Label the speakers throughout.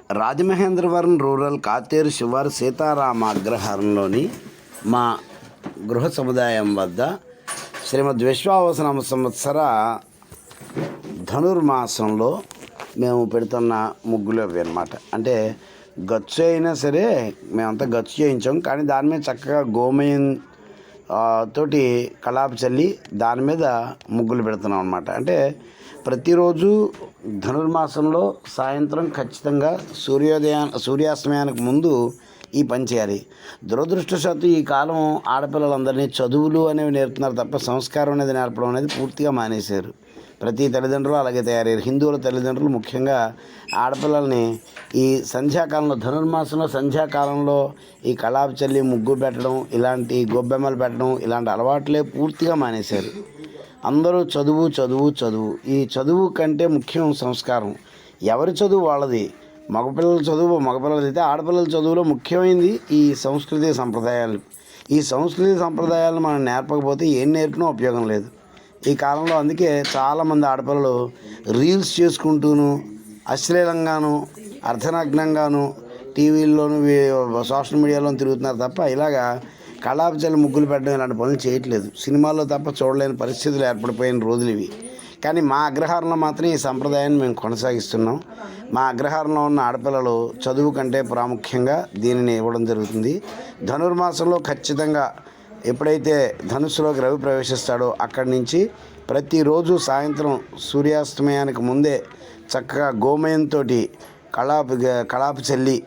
Speaker 1: Rajamahendravaram rural Katheru శివారు సీతారామ అగ్రహారంలోని మా గృహ సముదాయం వద్ద శ్రీమద్ విశ్వావసనామ సంవత్సర ధనుర్మాసంలో మేము పెడుతున్న ముగ్గులు అవి అనమాట. అంటే గచ్చు అయినా సరే మేమంతా గచ్చు చేయించాం, కానీ దాని మీద చక్కగా గోమయం తోటి కళాపు చల్లి దాని మీద ముగ్గులు పెడుతున్నాం అనమాట. అంటే ప్రతిరోజు ధనుర్మాసంలో సాయంత్రం ఖచ్చితంగా సూర్యాస్తమయానికి ముందు ఈ పని చేయాలి. దురదృష్టవశాత్తు ఈ కాలం ఆడపిల్లలందరినీ చదువులు అనేవి నేర్పుతున్నారు తప్ప సంస్కారం అనేది నేర్పడం అనేది పూర్తిగా మానేశారు. ప్రతి తల్లిదండ్రులు అలాగే తయారయ్యారు. హిందువుల తల్లిదండ్రులు ముఖ్యంగా ఆడపిల్లల్ని ఈ సంధ్యాకాలంలో, ధనుర్మాసంలో సంధ్యాకాలంలో ఈ కళాపు చల్లి ముగ్గు పెట్టడం, ఇలాంటి గొబ్బెమ్మలు పెట్టడం, ఇలాంటి అలవాట్లే పూర్తిగా మానేశారు. అందరూ చదువు చదువు చదువు. ఈ చదువు కంటే ముఖ్యం సంస్కారం. ఎవరి చదువు వాళ్ళది. మగపిల్లల చదువు మగపిల్లలది అయితే ఆడపిల్లల చదువులో ముఖ్యమైనది ఈ సంస్కృతి సంప్రదాయాలు. ఈ సంస్కృతి సంప్రదాయాలను మనం నేర్పకపోతే ఏం నేర్పినా ఉపయోగం లేదు ఈ కాలంలో. అందుకే చాలామంది ఆడపిల్లలు రీల్స్ చేసుకుంటూను, అశ్లీలంగాను, అర్ధనగ్నంగాను టీవీల్లోనూ సోషల్ మీడియాలోనూ తిరుగుతున్నారు తప్ప ఇలాగా కళాపు చల్లి ముగ్గులు పెట్టడం ఇలాంటి పనులు చేయట్లేదు. సినిమాల్లో తప్ప చూడలేని పరిస్థితులు ఏర్పడిపోయిన రోజులు ఇవి. కానీ మా అగ్రహారంలో మాత్రం ఈ సంప్రదాయాన్ని మేము కొనసాగిస్తున్నాం. మా అగ్రహారంలో ఉన్న ఆడపిల్లలు చదువు కంటే ప్రాముఖ్యంగా దీనిని ఇవ్వడం జరుగుతుంది. ధనుర్మాసంలో ఖచ్చితంగా ఎప్పుడైతే ధనుస్సులోకి రవి ప్రవేశిస్తాడో అక్కడి నుంచి ప్రతిరోజు సాయంత్రం సూర్యాస్తమయానికి ముందే చక్కగా గోమయంతో కళాపు చల్లి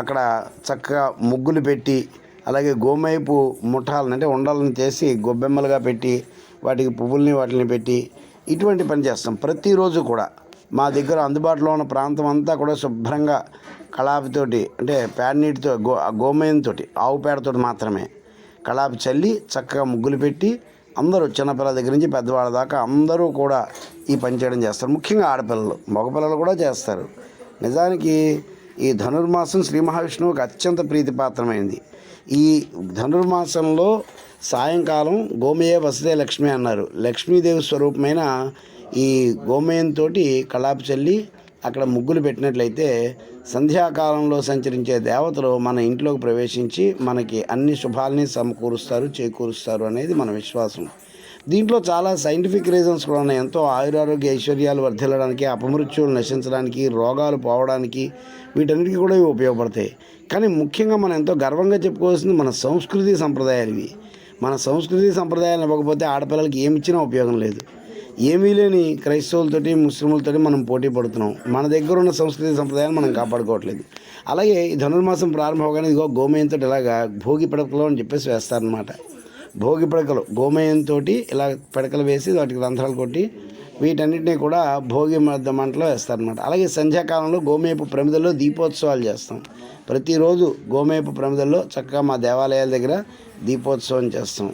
Speaker 1: అక్కడ చక్కగా ముగ్గులు పెట్టి, అలాగే గోమయపు ముఠాలను అంటే ఉండలను చేసి గొబ్బెమ్మలుగా పెట్టి వాటికి పువ్వుల్ని వాటిని పెట్టి ఇటువంటి పని చేస్తాం. ప్రతిరోజు కూడా మా దగ్గర అందుబాటులో ఉన్న ప్రాంతం అంతా కూడా శుభ్రంగా కళాపుతోటి అంటే పేడ నీటితో గోమయంతో ఆవు పేడతో మాత్రమే కళాపు చల్లి చక్కగా ముగ్గులు పెట్టి అందరూ చిన్నపిల్లల దగ్గర నుంచి పెద్దవాళ్ళ దాకా అందరూ కూడా ఈ పని చేయడం చేస్తారు. ముఖ్యంగా ఆడపిల్లలు, మగపిల్లలు కూడా చేస్తారు. నిజానికి ఈ ధనుర్మాసం శ్రీ మహావిష్ణువుకి అత్యంత ప్రీతిపాత్రమైంది. ఈ ధనుర్మాసంలో సాయంకాలం గోమయే వసతే లక్ష్మి అన్నారు. లక్ష్మీదేవి స్వరూపమైన ఈ గోమయంతో కళాపు చల్లి అక్కడ ముగ్గులు పెట్టినట్లయితే సంధ్యాకాలంలో సంచరించే దేవతలు మన ఇంట్లోకి ప్రవేశించి మనకి అన్ని శుభాలని చేకూరుస్తారు అనేది మన విశ్వాసం. దీంట్లో చాలా సైంటిఫిక్ రీజన్స్ కూడా ఉన్నాయి. ఎంతో ఆయురారోగ్య ఐశ్వర్యాలు వర్ధిల్లడానికి, అపమృత్యువులు నశించడానికి, రోగాలు పోవడానికి, వీటన్నిటికీ కూడా ఇవి ఉపయోగపడతాయి. కానీ ముఖ్యంగా మనం ఎంతో గర్వంగా చెప్పుకోవాల్సింది మన సంస్కృతి సంప్రదాయాలు ఇవి. మన సంస్కృతి సంప్రదాయాలు ఇవ్వకపోతే ఆడపిల్లలకి ఏమి ఇచ్చినా ఉపయోగం లేదు. ఏమీ లేని క్రైస్తవులతోటి ముస్లింలతోటి మనం పోటీ పడుతున్నాం. మన దగ్గర ఉన్న సంస్కృతి సంప్రదాయాలు మనం కాపాడుకోవట్లేదు. అలాగే ఈ ధనుర్మాసం ప్రారంభం అవగానే ఇదిగో గోమయంతో ఇలాగా భోగి పిడకలు అని చెప్పేసి వేస్తారనమాట. భోగి పిడకలు గోమయంతో ఇలా పిడకలు వేసి వాటికి రంధ్రాలు కొట్టి వీటన్నిటినీ కూడా భోగి మంటలో వేస్తారనమాట. అలాగే సంధ్యాకాలంలో గోమయపు ప్రమిదల్లో దీపోత్సవాలు చేస్తాం. ప్రతిరోజు గోమయపు ప్రమిదల్లో చక్కగా మా దేవాలయాల దగ్గర దీపోత్సవం చేస్తాం.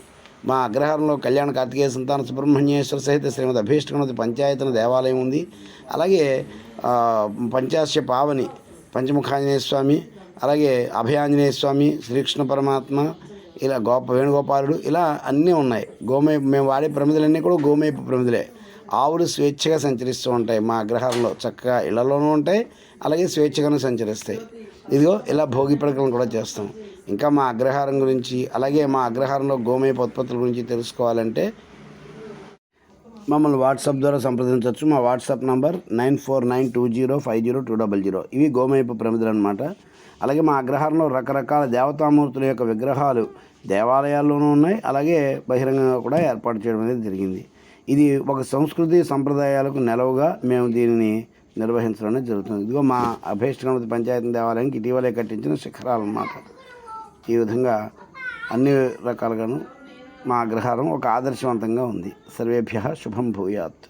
Speaker 1: మా అగ్రహారంలో కళ్యాణ కార్తికేయ సంతాన సుబ్రహ్మణ్యేశ్వర సహిత శ్రీమద్ అభీష్టగణపతి పంచాయతన దేవాలయం ఉంది. అలాగే పంచాశ్య పావని పంచముఖాంజనేయ స్వామి, అలాగే అభయాంజనేయ స్వామి, శ్రీకృష్ణ పరమాత్మ, ఇలా వేణుగోపాలుడు, ఇలా అన్నీ ఉన్నాయి. మేము వాడే ప్రమిదలన్నీ కూడా గోమయపు ప్రమిదలే. ఆవులు స్వేచ్ఛగా సంచరిస్తూ ఉంటాయి మా అగ్రహారంలో. చక్కగా ఇళ్లలోనూ ఉంటాయి, అలాగే స్వేచ్ఛగాను సంచరిస్తాయి. ఇదిగో ఇలా భోగి పిడకలను కూడా చేస్తాం. ఇంకా మా అగ్రహారం గురించి, అలాగే మా అగ్రహారంలో గోమయపు ఉత్పత్తుల గురించి తెలుసుకోవాలంటే మమ్మల్ని వాట్సాప్ ద్వారా సంప్రదించవచ్చు. మా వాట్సాప్ నంబర్ 9492050200. ఇవి గోమయపు ప్రమిదలు అనమాట. అలాగే మా అగ్రహారంలో రకరకాల దేవతామూర్తుల యొక్క విగ్రహాలు దేవాలయాల్లోనూ ఉన్నాయి, అలాగే బహిరంగంగా కూడా ఏర్పాటు చేయడం అనేది జరిగింది. ఇది ఒక సంస్కృతి సంప్రదాయాలకు నెలవుగా మేము దీనిని నిర్వహించడం అనేది జరుగుతుంది. ఇదిగో మా అభీష్టగణపతి పంచాయతీ దేవాలయానికి ఇటీవలే కట్టించిన శిఖరాలు అన్నమాట. ఈ విధంగా అన్ని రకాలుగాను మా అగ్రహారం ఒక ఆదర్శవంతంగా ఉంది. సర్వేభ్యః శుభం భూయాత్.